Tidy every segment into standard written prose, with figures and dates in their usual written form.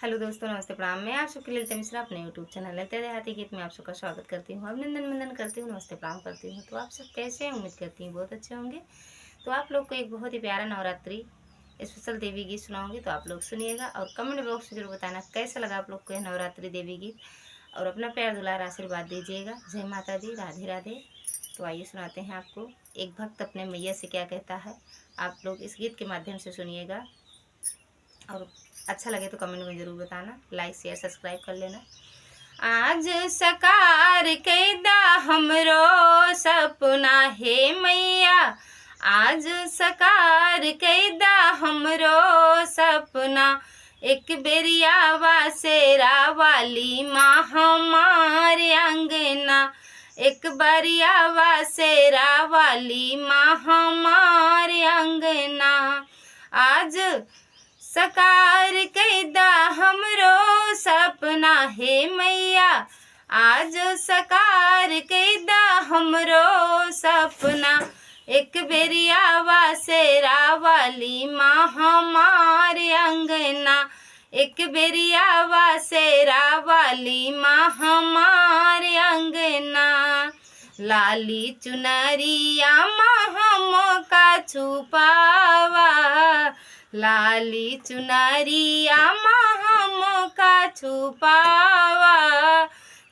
Hello दोस्तों, नमस्ते, प्रणाम। मैं आप सबके ललिता मिश्रा अपने यूट्यूब चैनल ललिता देहाती गीत में आप सबका स्वागत करती हूँ, अभिनंदन वंदन करती हूँ, नमस्ते प्रणाम करती हूँ। तो आप सब कैसे हैं? उम्मीद करती हूँ बहुत अच्छे होंगे। तो आप लोग को एक बहुत ही प्यारा नवरात्रि स्पेशल देवी गीत सुनाऊंगी, तो आप लोग सुनिएगा और कमेंट बॉक्स में जरूर बताना कैसा लगा आप लोग को यह नवरात्रि देवी गीत, और अपना प्यार दुलार आशीर्वाद दीजिएगा। जय माता दी, राधे राधे। तो आइए सुनाते हैं आपको एक भक्त अपने मैया से क्या कहता है। आप लोग इस गीत के माध्यम से सुनिएगा और अच्छा लगे तो कमेंट में ज़रूर बताना, लाइक शेयर सब्सक्राइब कर लेना। आज सकार कैदा हमरो सपना हे मैया, आज सकार कैदा हमरो सपना, एक बेरिया वासेरा वाली माँ हमारे अंगना, एक बारिया वासेरा वाली माँ हमारे अंगना। आज सकार कैदा हमरो सपना हे मैया, आज सकार कैदा हमरो सपना, एक बेरिया वासेरा वाली माँ हमारे अंगना, एक बेरिया वासेरा वाली माँ हमारे अंगना। लाली चुनरिया माँ हम का छुपावा, लाली चुनरिया माँ हम का छुपावा,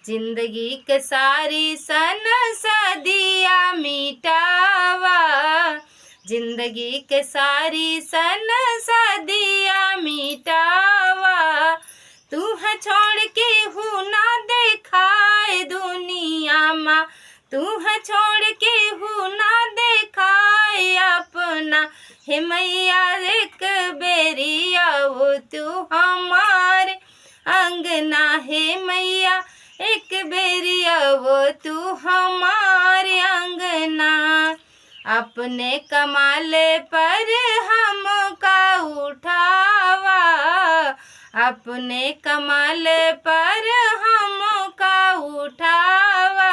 जिंदगी के सारी सन सदिया मिटावा, जिंदगी के सारी सन सदिया मिटावा। तू है छोड़ के हूँ ना देखाए दुनिया माँ, तू है छोड़ के हूँ ना देखाए अपना, हे मैया एक बेरी आओ तू हमारे अंगना, हे मैया एक बेरी आओ तू हमारे अंगना। अपने कमाले पर हमका उठावा, अपने कमाले पर हमका उठावा,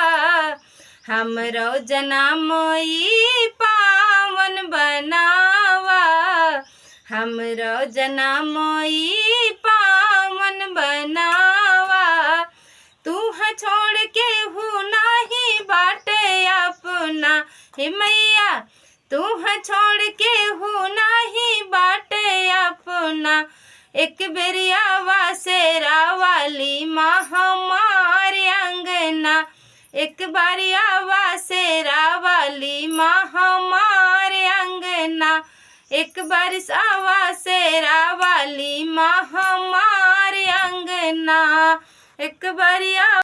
हमरो जन्म ई पावन बनावा, हमरो जन्म ई पावन बनावा। तू है छोड़ के हूँ नाही बाटे अपना, हे मैया तू है छोड़ के हूँ नाही बाटे अपना, एक बेरिया वासेरा वाली माँ हमारे अंगना, एक बारिया वासेरा वाली माँ हमारे अंगना, एक बारिशा वासेरा वाली माँ हमारे अंगना, एक बारिया